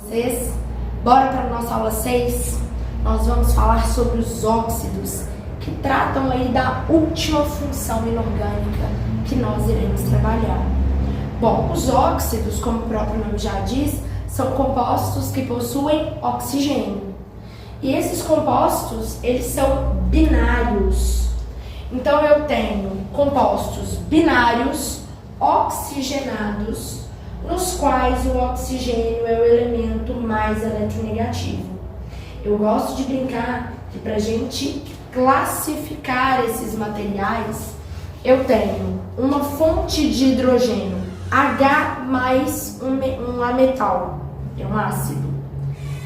vocês? Bora para a nossa aula 6? Nós vamos falar sobre os óxidos, que tratam aí da última função inorgânica que nós iremos trabalhar. Bom, os óxidos, como o próprio nome já diz, são compostos que possuem oxigênio. E esses compostos, eles são binários. Então eu tenho compostos binários oxigenados, nos quais o oxigênio é o elemento mais eletronegativo. Eu gosto de brincar que para a gente classificar esses materiais, eu tenho uma fonte de hidrogênio H mais um ametal, é um ácido.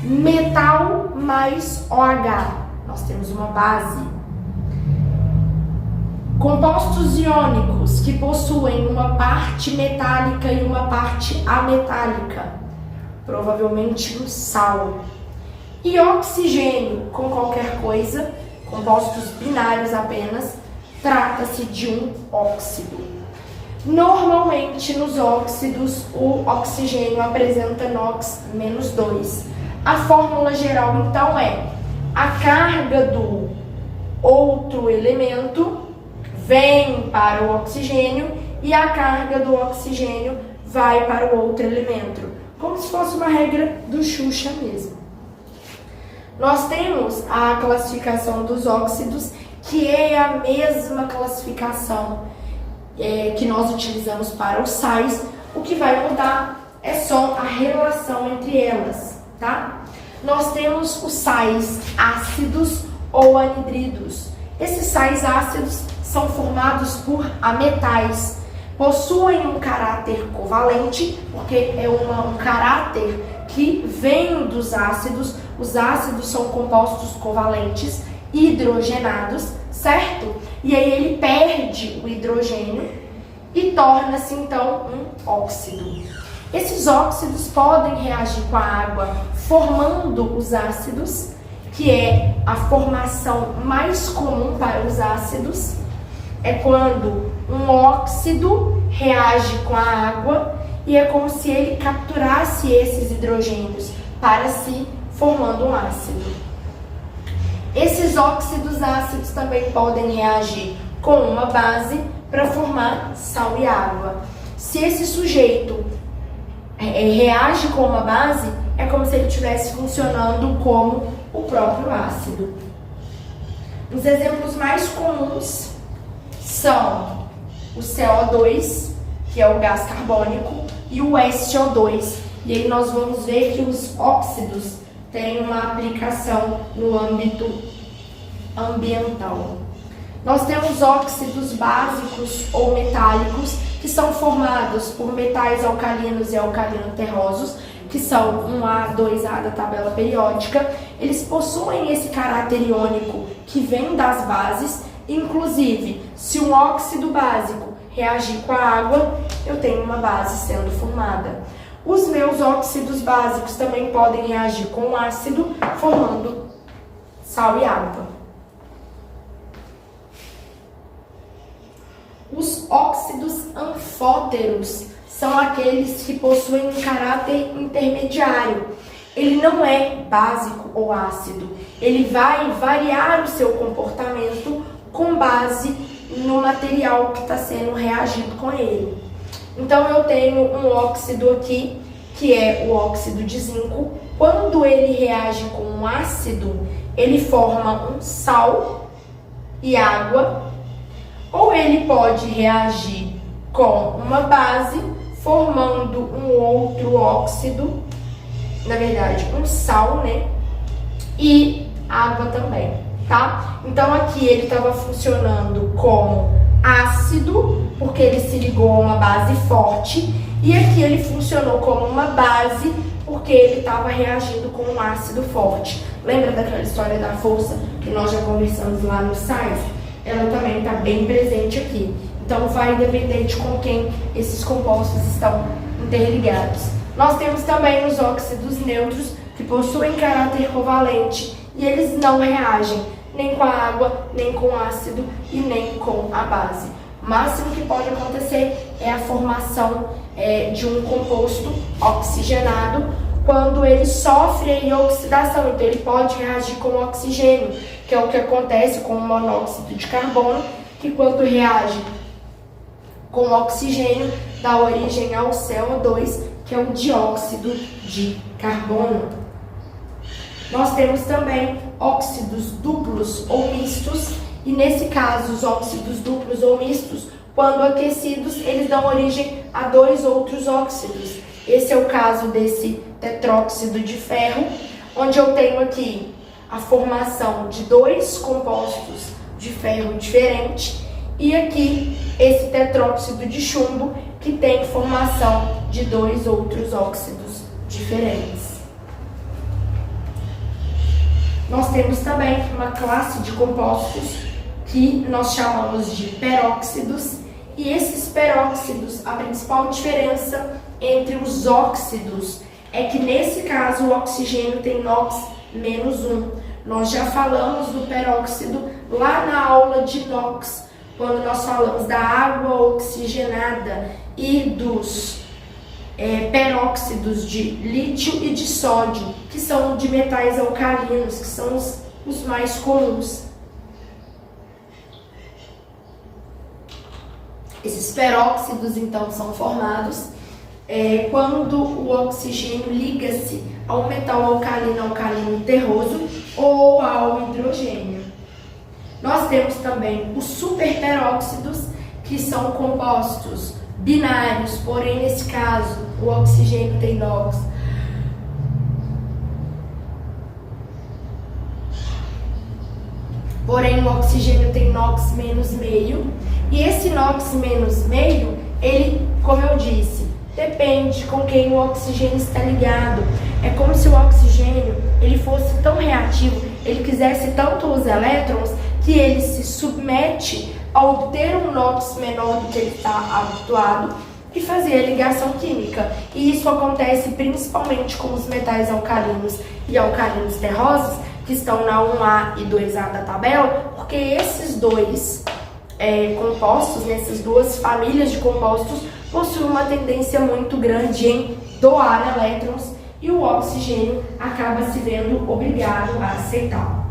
Metal mais OH, nós temos uma base. Compostos iônicos que possuem uma parte metálica e uma parte ametálica, provavelmente um sal. E oxigênio com qualquer coisa, compostos binários apenas, trata-se de um óxido. Normalmente nos óxidos o oxigênio apresenta NOx-2. A fórmula geral então é: a carga do outro elemento vem para o oxigênio e a carga do oxigênio vai para o outro elemento, como se fosse uma regra do Xuxa mesmo. Nós temos a classificação dos óxidos, que é a mesma classificação que nós utilizamos para os sais. O que vai mudar é só a relação entre elas, tá? Nós temos os sais ácidos ou anidridos. Esses sais ácidos são formados por ametais, possuem um caráter covalente, porque é um caráter que vem dos ácidos. Os ácidos são compostos covalentes hidrogenados, certo? E aí ele perde o hidrogênio e torna-se então um óxido. Esses óxidos podem reagir com a água formando os ácidos, que é a formação mais comum para os ácidos. É quando um óxido reage com a água e é como se ele capturasse esses hidrogênios para si, formando um ácido. Esses óxidos ácidos também podem reagir com uma base para formar sal e água. Se esse sujeito reage com uma base, é como se ele estivesse funcionando como o próprio ácido. Os exemplos mais comuns são o CO2, que é o gás carbônico, e o SO2. E aí nós vamos ver que os óxidos têm uma aplicação no âmbito ambiental. Nós temos óxidos básicos ou metálicos, que são formados por metais alcalinos e alcalino-terrosos, que são 1A, 2A da tabela periódica. Eles possuem esse caráter iônico que vem das bases. Inclusive, se um óxido básico reagir com a água, eu tenho uma base sendo formada. Os meus óxidos básicos também podem reagir com o ácido, formando sal e água. Os óxidos anfóteros são aqueles que possuem um caráter intermediário. Ele não é básico ou ácido. Ele vai variar o seu comportamento com base no material que está sendo reagido com ele. Então eu tenho um óxido aqui, que é o óxido de zinco. Quando ele reage com um ácido, ele forma um sal e água, ou ele pode reagir com uma base, formando um outro óxido, na verdade um sal, né? E água também, tá? Então aqui ele estava funcionando como ácido, porque ele se ligou a uma base forte, e aqui ele funcionou como uma base, porque ele estava reagindo com um ácido forte. Lembra daquela história da força que nós já conversamos lá no sais? Ela também está bem presente aqui. Então vai depender de com quem esses compostos estão interligados. Nós temos também os óxidos neutros, que possuem caráter covalente e eles não reagem nem com a água, nem com o ácido e nem com a base. O máximo que pode acontecer é a formação de um composto oxigenado quando ele sofre aí oxidação. Então ele pode reagir com o oxigênio, que é o que acontece com o monóxido de carbono, que quando reage com o oxigênio dá origem ao CO2, que é o dióxido de carbono. Nós temos também óxidos duplos ou mistos, e nesse caso os óxidos duplos ou mistos, quando aquecidos, eles dão origem a 2 outros óxidos. Esse é o caso desse tetróxido de ferro, onde eu tenho aqui a formação de 2 compostos de ferro diferentes, e aqui esse tetróxido de chumbo, que tem formação de 2 outros óxidos diferentes. Nós temos também uma classe de compostos que nós chamamos de peróxidos, e esses peróxidos, a principal diferença entre os óxidos é que nesse caso o oxigênio tem NOx-1. Nós já falamos do peróxido lá na aula de NOx, quando nós falamos da água oxigenada e dos peróxidos de lítio e de sódio, que são de metais alcalinos, que são os mais comuns. Esses peróxidos, então, são formados quando o oxigênio liga-se ao metal alcalino terroso ou ao hidrogênio. Nós temos também os superperóxidos, que são compostos binários, porém, nesse caso, o oxigênio tem NOx. Porém, o oxigênio tem NOx menos meio. E esse NOx menos meio, ele, como eu disse, depende com quem o oxigênio está ligado. É como se o oxigênio ele fosse tão reativo, ele quisesse tanto os elétrons, que ele se submete a obter um NOx menor do que ele está habituado e fazer a ligação química. E isso acontece principalmente com os metais alcalinos e alcalinos terrosos, que estão na 1A e 2A da tabela, porque esses dois compostos, nessas duas famílias de compostos, possuem uma tendência muito grande em doar elétrons, e o oxigênio acaba se vendo obrigado a aceitar.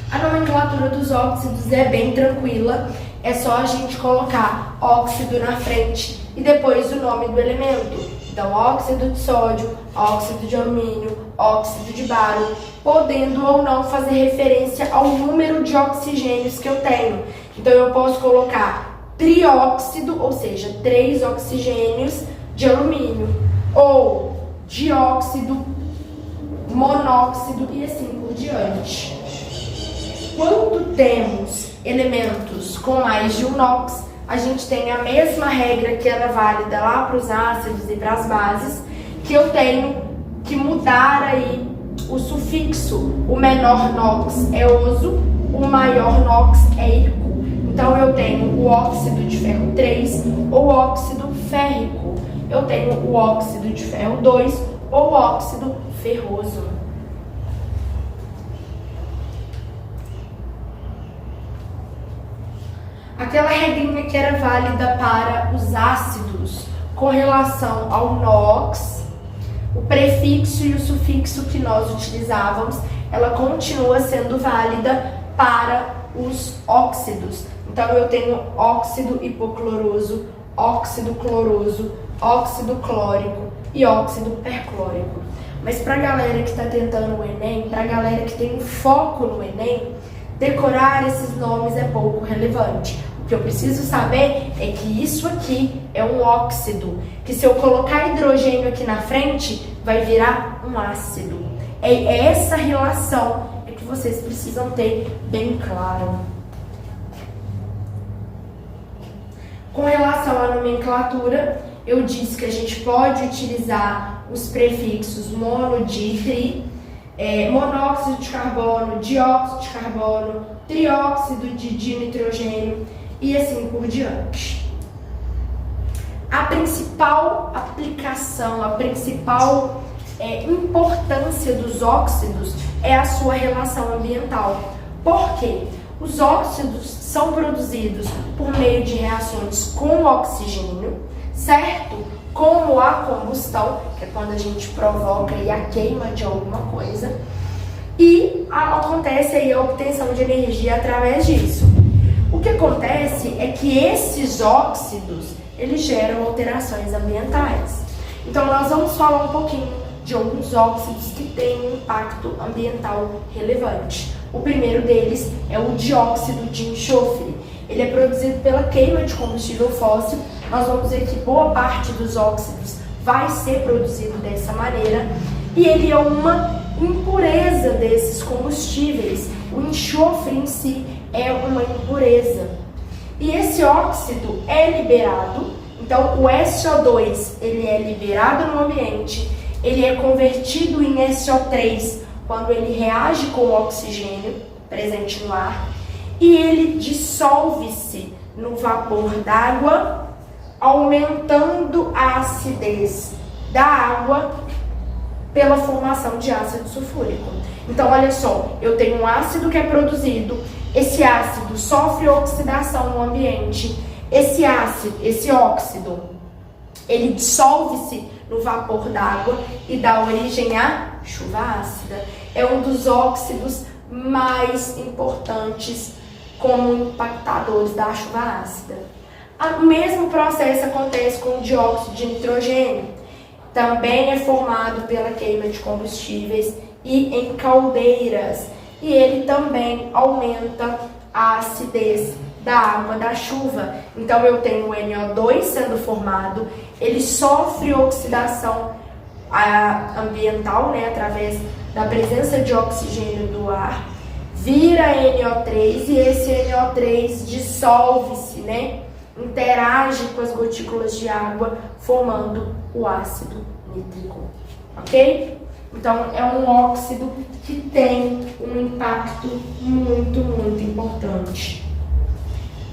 A nomenclatura dos óxidos é bem tranquila, é só a gente colocar óxido na frente e depois o nome do elemento. Então, óxido de sódio, óxido de alumínio, óxido de bário, podendo ou não fazer referência ao número de oxigênios que eu tenho. Então, eu posso colocar trióxido, ou seja, 3 oxigênios de alumínio, ou dióxido, monóxido e assim por diante. Quando temos elementos com mais de um NOx, a gente tem a mesma regra que era válida lá para os ácidos e para as bases, que eu tenho que mudar aí o sufixo. O menor NOx é oso, o maior NOx é ico. Então eu tenho o óxido de ferro 3 ou óxido férrico. Eu tenho o óxido de ferro 2 ou óxido ferroso. Aquela regrinha que era válida para os ácidos com relação ao NOx, o prefixo e o sufixo que nós utilizávamos, ela continua sendo válida para os óxidos. Então eu tenho óxido hipocloroso, óxido cloroso, óxido clórico e óxido perclórico. Mas para a galera que está tentando o Enem, para a galera que tem um foco no Enem, decorar esses nomes é pouco relevante. O que eu preciso saber é que isso aqui é um óxido, que se eu colocar hidrogênio aqui na frente, vai virar um ácido. É essa relação que vocês precisam ter bem claro. Com relação à nomenclatura, eu disse que a gente pode utilizar os prefixos mono, di, tri, monóxido de carbono, dióxido de carbono, trióxido de dinitrogênio e assim por diante. A principal aplicação, a principal importância dos óxidos é a sua relação ambiental. Por quê? Os óxidos são produzidos por meio de reações com o oxigênio, certo? como a combustão, que é quando a gente provoca aí a queima de alguma coisa, e acontece aí a obtenção de energia através disso. O que acontece é que esses óxidos, eles geram alterações ambientais. Então nós vamos falar um pouquinho de alguns óxidos que têm um impacto ambiental relevante. O primeiro deles é o dióxido de enxofre. Ele é produzido pela queima de combustível fóssil. Nós vamos ver que boa parte dos óxidos vai ser produzido dessa maneira. E ele é uma impureza desses combustíveis. O enxofre em si é uma impureza. E esse óxido é liberado. Então, o SO2 ele é liberado no ambiente. Ele é convertido em SO3 quando ele reage com o oxigênio presente no ar. E ele dissolve-se no vapor d'água, aumentando a acidez da água pela formação de ácido sulfúrico. Então, olha só, eu tenho um ácido que é produzido, esse ácido sofre oxidação no ambiente, esse óxido, ele dissolve-se no vapor d'água e dá origem à chuva ácida. É um dos óxidos mais importantes como impactadores da chuva ácida. O mesmo processo acontece com o dióxido de nitrogênio. Também é formado pela queima de combustíveis e em caldeiras. E ele também aumenta a acidez da água da chuva. Então eu tenho o NO2 sendo formado, ele sofre oxidação ambiental, né, através da presença de oxigênio do ar, vira NO3 e esse NO3 dissolve-se, né, interage com as gotículas de água, formando o ácido nítrico, ok? Então é um óxido que tem um impacto muito, muito importante.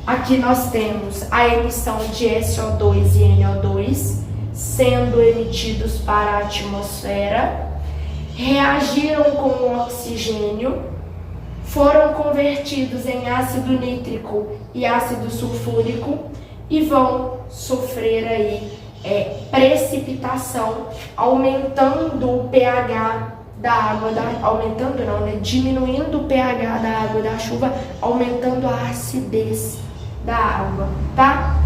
Aqui nós temos a emissão de SO2 e NO2 sendo emitidos para a atmosfera, reagiram com o oxigênio, foram convertidos em ácido nítrico e ácido sulfúrico e vão sofrer aí precipitação, aumentando o pH da água, diminuindo o pH da água da chuva, aumentando a acidez da água, tá?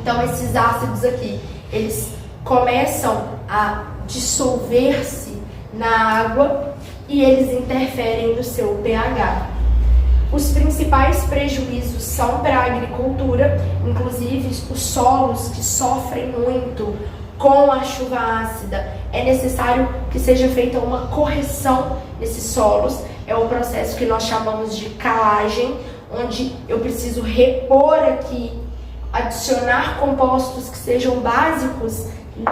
Então esses ácidos aqui, eles começam a dissolver-se na água e eles interferem no seu pH. Os principais prejuízos são para a agricultura, inclusive os solos que sofrem muito com a chuva ácida. É necessário que seja feita uma correção nesses solos. É o processo que nós chamamos de calagem, onde eu preciso repor aqui, adicionar compostos que sejam básicos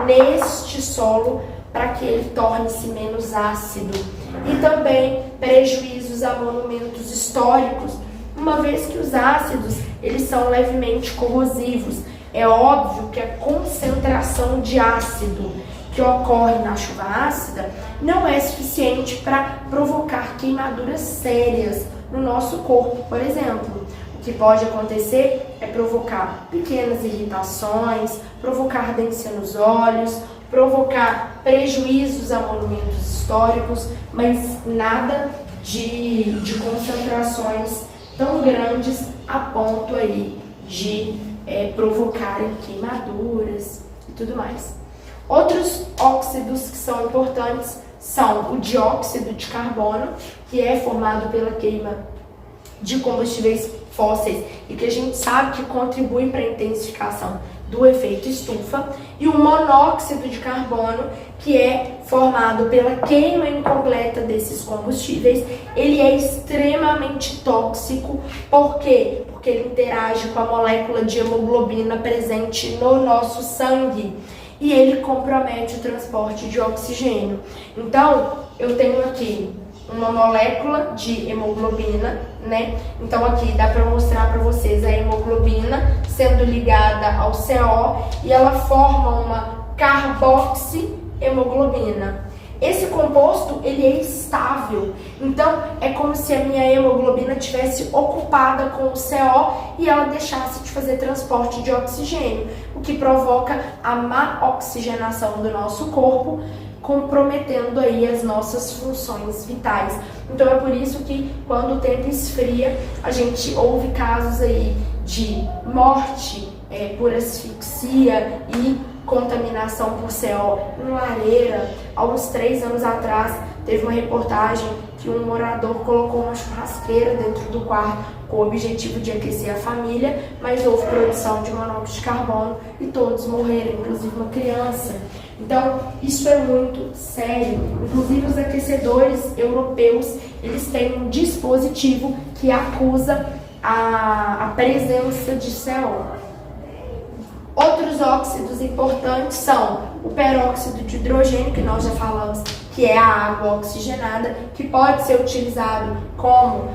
neste solo para que ele torne-se menos ácido. E também prejuízos a monumentos históricos, uma vez que os ácidos eles são levemente corrosivos. É óbvio que a concentração de ácido que ocorre na chuva ácida não é suficiente para provocar queimaduras sérias no nosso corpo, por exemplo. O que pode acontecer é provocar pequenas irritações, provocar ardência nos olhos, provocar prejuízos a monumentos históricos, mas nada de concentrações tão grandes a ponto aí de provocarem queimaduras e tudo mais. Outros óxidos que são importantes são o dióxido de carbono, que é formado pela queima de combustíveis fósseis e que a gente sabe que contribui para a intensificação do efeito estufa, e o monóxido de carbono, que é formado pela queima incompleta desses combustíveis. Ele é extremamente tóxico. Por quê? Porque ele interage com a molécula de hemoglobina presente no nosso sangue e ele compromete o transporte de oxigênio. Então, eu tenho aqui uma molécula de hemoglobina, né? Então aqui dá para mostrar para vocês a hemoglobina sendo ligada ao CO e ela forma uma carboxihemoglobina. Esse composto, ele é estável, então é como se a minha hemoglobina tivesse ocupada com o CO e ela deixasse de fazer transporte de oxigênio. O que provoca a má oxigenação do nosso corpo, comprometendo aí as nossas funções vitais. Então é por isso que quando o tempo esfria, a gente ouve casos aí de morte por asfixia e contaminação por CO em lareira. Há uns 3 anos atrás, teve uma reportagem que um morador colocou uma churrasqueira dentro do quarto com o objetivo de aquecer a família, mas houve produção de monóxido de carbono e todos morreram, inclusive uma criança. Então, isso é muito sério. Inclusive, os aquecedores europeus, eles têm um dispositivo que acusa a presença de CO. Outros óxidos importantes são o peróxido de hidrogênio, que nós já falamos, que é a água oxigenada, que pode ser utilizado como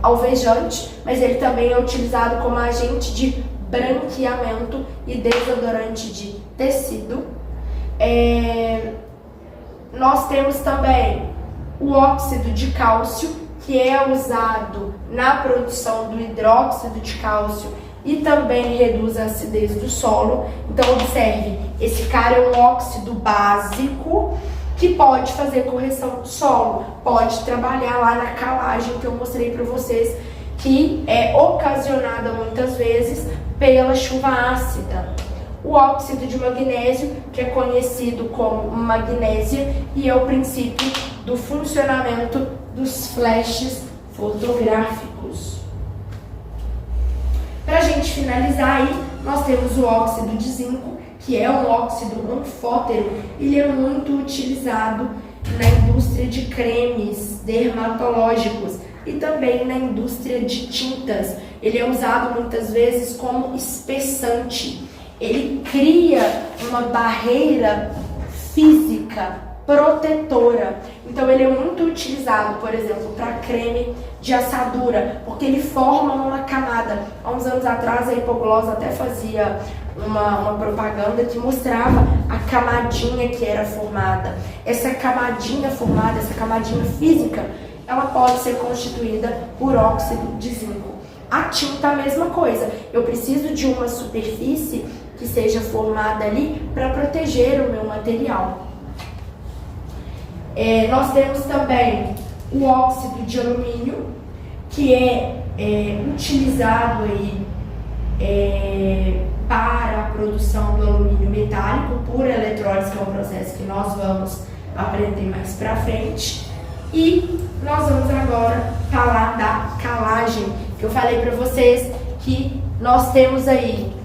alvejante, mas ele também é utilizado como agente de branqueamento e desodorante de tecido. Nós temos também o óxido de cálcio, que é usado na produção do hidróxido de cálcio e também reduz a acidez do solo. Então observe, esse cara é um óxido básico que pode fazer correção do solo, pode trabalhar lá na calagem que eu mostrei para vocês, que é ocasionada muitas vezes pela chuva ácida. O óxido de magnésio, que é conhecido como magnésia, e é o princípio do funcionamento dos flashes fotográficos. Para a gente finalizar aí, nós temos o óxido de zinco, que é um óxido anfótero. Ele é muito utilizado na indústria de cremes dermatológicos e também na indústria de tintas. Ele é usado muitas vezes como espessante. Ele cria uma barreira física protetora. Então ele é muito utilizado, por exemplo, para creme de assadura, porque ele forma uma camada. Há uns anos atrás a Hipoglós até fazia uma propaganda que mostrava a camadinha que era formada. Essa camadinha formada, essa camadinha física, ela pode ser constituída por óxido de zinco. A tinta, a mesma coisa. Eu preciso de uma superfície que seja formada ali para proteger o meu material. Nós temos também o óxido de alumínio, que é utilizado aí, para a produção do alumínio metálico por eletrólise, que é um processo que nós vamos aprender mais para frente. E nós vamos agora falar da calagem, que eu falei para vocês que nós temos aí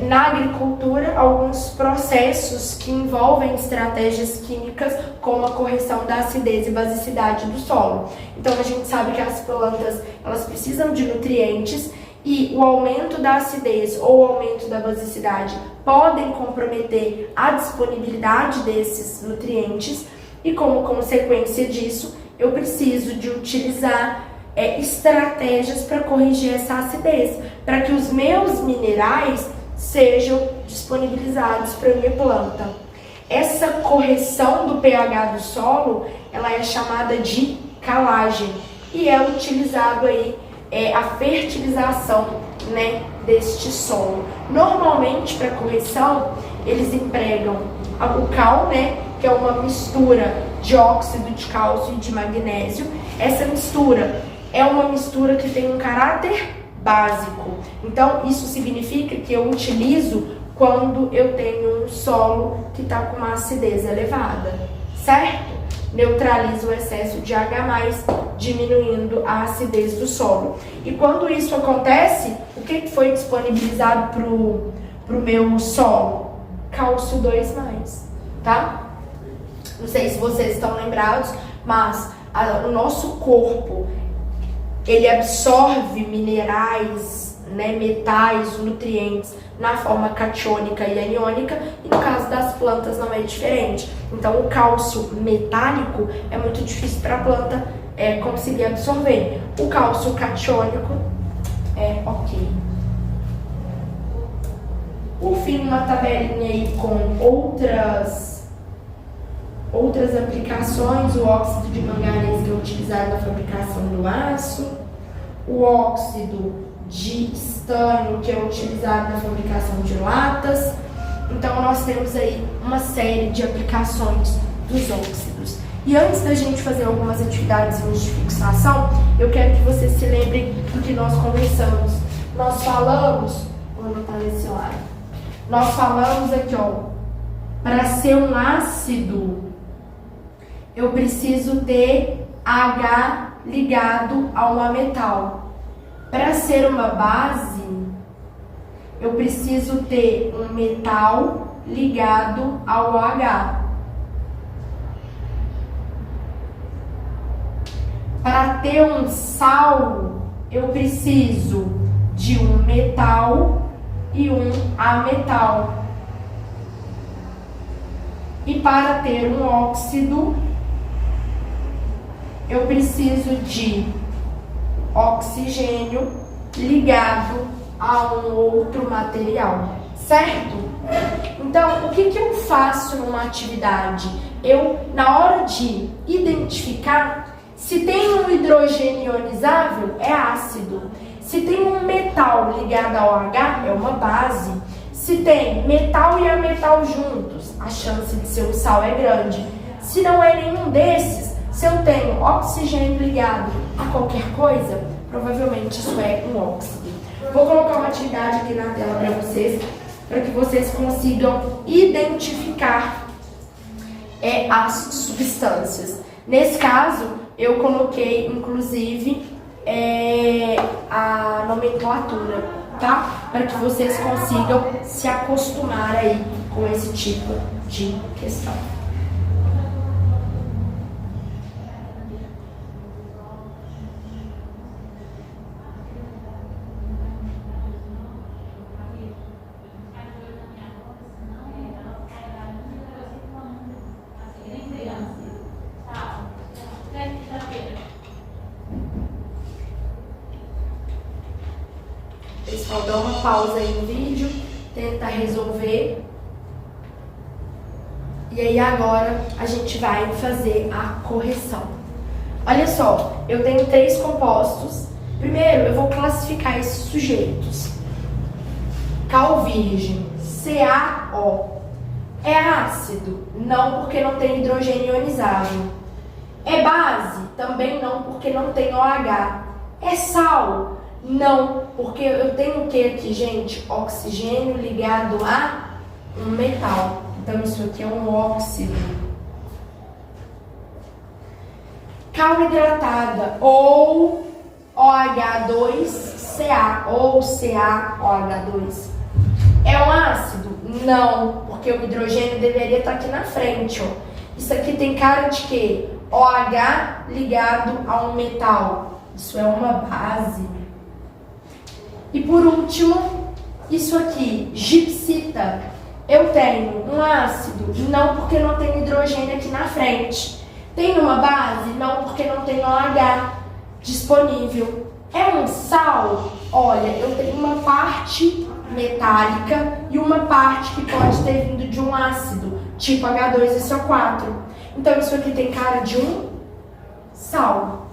na agricultura alguns processos que envolvem estratégias químicas como a correção da acidez e basicidade do solo. Então a gente sabe que as plantas, elas precisam de nutrientes e o aumento da acidez ou o aumento da basicidade podem comprometer a disponibilidade desses nutrientes e como consequência disso eu preciso de utilizar estratégias para corrigir essa acidez, para que os meus minerais sejam disponibilizados para a minha planta. Essa correção do pH do solo, ela é chamada de calagem e é utilizado aí a fertilização, né, deste solo. Normalmente para correção eles empregam o cal, né, que é uma mistura de óxido de cálcio e de magnésio. Essa mistura é uma mistura que tem um caráter básico. Então, isso significa que eu utilizo quando eu tenho um solo que está com uma acidez elevada, certo? Neutraliza o excesso de H+, diminuindo a acidez do solo. E quando isso acontece, o que foi disponibilizado para o meu solo? Cálcio 2+, tá? Não sei se vocês estão lembrados, mas o nosso corpo, ele absorve minerais, né, metais, nutrientes na forma catiônica e aniônica, e no caso das plantas não é diferente. Então o cálcio metálico é muito difícil para a planta conseguir absorver. O cálcio catiônico é ok. Por fim, uma tabelinha aí com outras aplicações: o óxido de manganês, que é utilizado na fabricação do aço, o óxido de estânio que é utilizado na fabricação de latas. Então nós temos aí uma série de aplicações dos óxidos. E antes da gente fazer algumas atividades de fixação, eu quero que vocês se lembrem do que nós conversamos. Nós falamos, vou anotar nesse lado, nós falamos aqui, ó, para ser um ácido, eu preciso ter H ligado a uma metal. Para ser uma base, eu preciso ter um metal ligado ao H. Para ter um sal, eu preciso de um metal e um ametal. E para ter um óxido, eu preciso de oxigênio ligado a um outro material, certo? Então, o que eu faço numa atividade? Eu, na hora de identificar, se tem um hidrogênio ionizável, é ácido. Se tem um metal ligado ao H, é uma base. Se tem metal e ametal juntos, a chance de ser um sal é grande. Se não é nenhum desses, se eu tenho oxigênio ligado a qualquer coisa, provavelmente isso é um óxido. Vou colocar uma atividade aqui na tela para que vocês consigam identificar as substâncias. Nesse caso, eu coloquei, inclusive, a nomenclatura, tá? Para que vocês consigam se acostumar aí com esse tipo de questão. Pessoal, dá uma pausa aí no vídeo, tenta resolver. E aí agora a gente vai fazer a correção. Olha só, eu tenho 3 compostos. Primeiro, eu vou classificar esses sujeitos. Cal virgem, CaO. É ácido? Não, porque não tem hidrogênio ionizável. É base? Também não, porque não tem OH. É sal? Não, porque eu tenho o que aqui, gente? Oxigênio ligado a um metal. Então, isso aqui é um óxido. Cal hidratada, ou OH2CA, ou CaOH2. É um ácido? Não, porque o hidrogênio deveria estar aqui na frente, ó. Isso aqui tem cara de quê? OH ligado a um metal. Isso é uma base. E por último, isso aqui, gipsita. Eu tenho um ácido? Não, porque não tem hidrogênio aqui na frente. Tem uma base? Não, porque não tem OH disponível. É um sal? Olha, eu tenho uma parte metálica e uma parte que pode ter vindo de um ácido, tipo H2SO4. Então, isso aqui tem cara de um sal.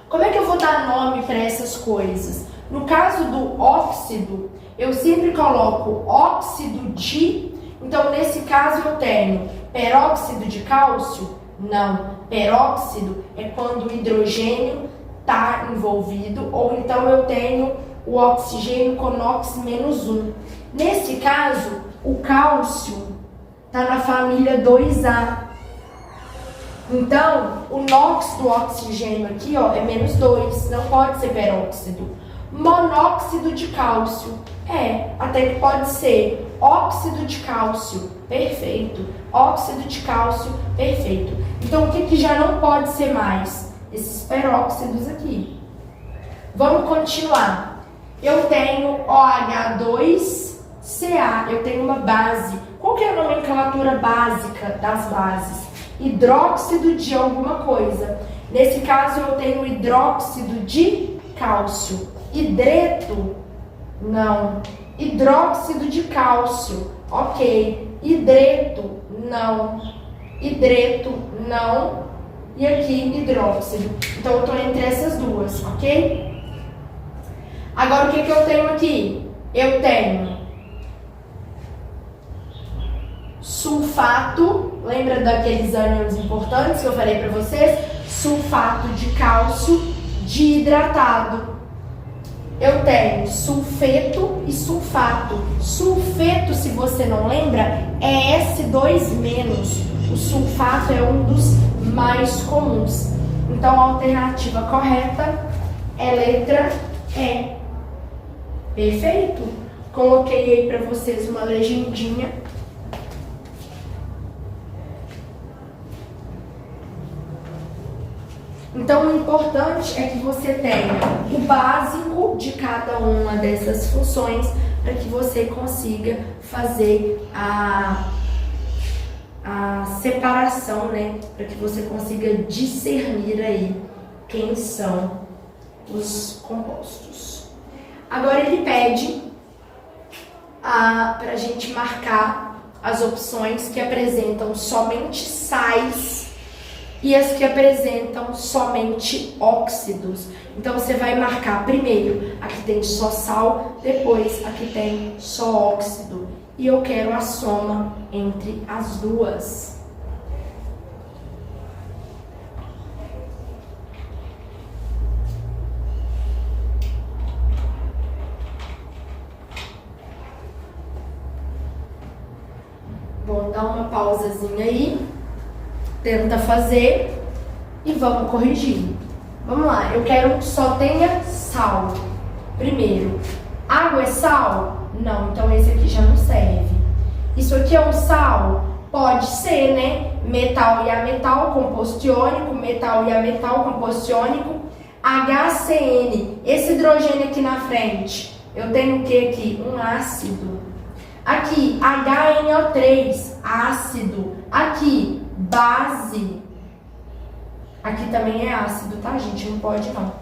Como é que eu vou dar nome para essas coisas? No caso do óxido, eu sempre coloco óxido de... Então, nesse caso, eu tenho peróxido de cálcio? Não. Peróxido é quando o hidrogênio está envolvido, ou então eu tenho o oxigênio com NOx-1. Nesse caso, o cálcio está na família 2A. Então, o NOx do oxigênio aqui, ó, é -2, não pode ser peróxido. Monóxido de cálcio, até que pode ser óxido de cálcio, perfeito. Óxido de cálcio, perfeito. Então, o que já não pode ser mais? Esses peróxidos aqui. Vamos continuar. Eu tenho OH2CA, eu tenho uma base. Qual que é a nomenclatura básica das bases? Hidróxido de alguma coisa. Nesse caso, eu tenho hidróxido de cálcio. Hidreto? Não. Hidróxido de cálcio. Ok. Hidreto? Não. Hidreto? Não. E aqui, hidróxido. Então, eu estou entre essas duas, ok? Agora, o que eu tenho aqui? Eu tenho sulfato, lembra daqueles ânions importantes que eu falei para vocês? Sulfato de cálcio dihidratado. Eu tenho sulfeto e sulfato. Sulfeto, se você não lembra, é S2-. O sulfato é um dos mais comuns. Então, a alternativa correta é letra E. Perfeito? Coloquei aí para vocês uma legendinha. Então, o importante é que você tenha o básico de cada uma dessas funções para que você consiga fazer a separação, né? Para que você consiga discernir aí quem são os compostos. Agora, ele pede para a gente marcar as opções que apresentam somente sais e as que apresentam somente óxidos. Então, você vai marcar primeiro a que tem só sal, depois a que tem só óxido. E eu quero a soma entre as duas. Vou dar uma pausazinha aí. Tenta fazer e vamos corrigir. Vamos lá, eu quero que só tenha sal. Primeiro, água é sal? Não, então esse aqui já não serve. Isso aqui é um sal? Pode ser, né? Metal e ametal, composto iônico, metal e ametal, composto iônico. HCN, esse hidrogênio aqui na frente, eu tenho o que aqui? Um ácido. Aqui, HNO3, ácido. Aqui, base. Aqui também é ácido, tá, gente? Não pode, não.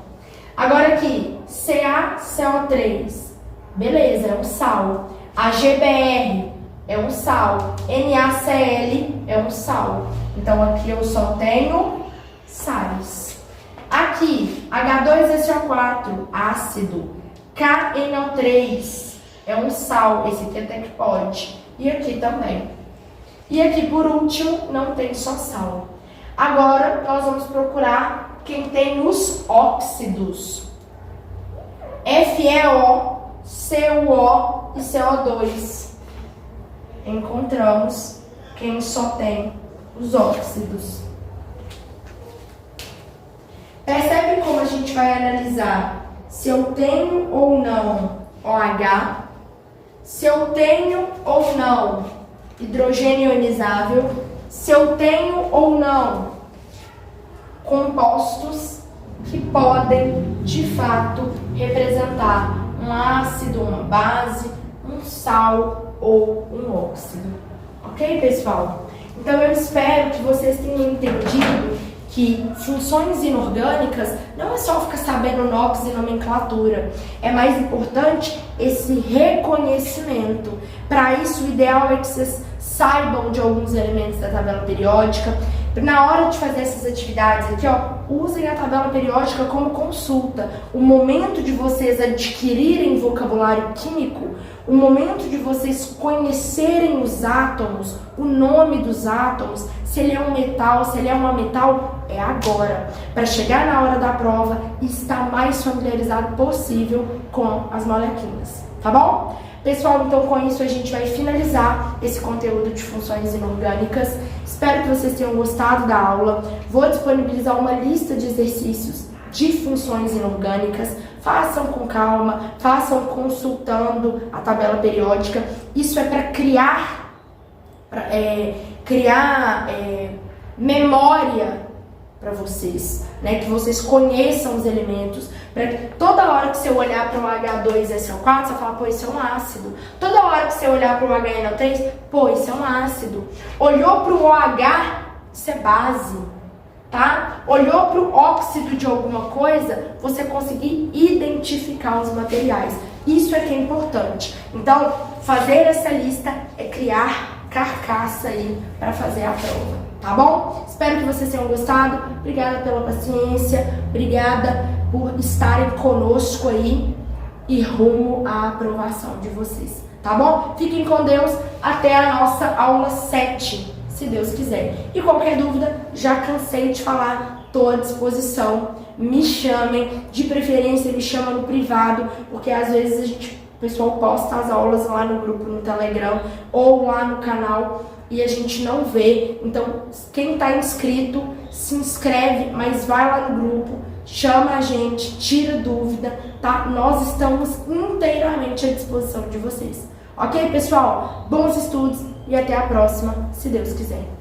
Agora aqui, CaCO3. Beleza, é um sal. AgBr é um sal. NaCl é um sal. Então, aqui eu só tenho sais. Aqui, H2SO4, ácido. KNO3 é um sal. Esse aqui até que pode. E aqui também. E aqui, por último, não tem só sal. Agora, nós vamos procurar quem tem os óxidos. FeO, CuO e CO2. Encontramos quem só tem os óxidos. Percebe como a gente vai analisar se eu tenho ou não OH, se eu tenho ou não hidrogênio ionizável, se eu tenho ou não compostos que podem, de fato, representar um ácido, uma base, um sal ou um óxido. Ok, pessoal? Então, eu espero que vocês tenham entendido que funções inorgânicas não é só ficar sabendo nomes e nomenclatura. É mais importante esse reconhecimento. Para isso, o ideal é que vocês saibam de alguns elementos da tabela periódica. Na hora de fazer essas atividades aqui, ó, usem a tabela periódica como consulta. O momento de vocês adquirirem vocabulário químico, o momento de vocês conhecerem os átomos, o nome dos átomos, se ele é um metal, se ele é um ametal, é agora. Para chegar na hora da prova e estar mais familiarizado possível com as molequinhas. Tá bom? Pessoal, então com isso a gente vai finalizar esse conteúdo de funções inorgânicas. Espero que vocês tenham gostado da aula. Vou disponibilizar uma lista de exercícios de funções inorgânicas. Façam com calma, façam consultando a tabela periódica. Isso é para criar memória para vocês, né? Que vocês conheçam os elementos. Pra toda hora que você olhar para o H2SO4, você fala, pô, isso é um ácido. Toda hora que você olhar para o HNO3, pô, isso é um ácido. Olhou para o OH, isso é base, tá? Olhou para o óxido de alguma coisa, você conseguir identificar os materiais. Isso é que é importante. Então, fazer essa lista é criar carcaça aí para fazer a prova, tá bom? Espero que vocês tenham gostado. Obrigada pela paciência, obrigada por estarem conosco aí e rumo à aprovação de vocês, tá bom? Fiquem com Deus até a nossa aula 7, se Deus quiser. E qualquer dúvida, já cansei de falar, estou à disposição. Me chamem, de preferência me chama no privado, porque às vezes o pessoal posta as aulas lá no grupo, no Telegram ou lá no canal e a gente não vê. Então, quem está inscrito, se inscreve, mas vai lá no grupo, chama a gente, tira dúvida, tá? Nós estamos inteiramente à disposição de vocês. Ok, pessoal? Bons estudos e até a próxima, se Deus quiser.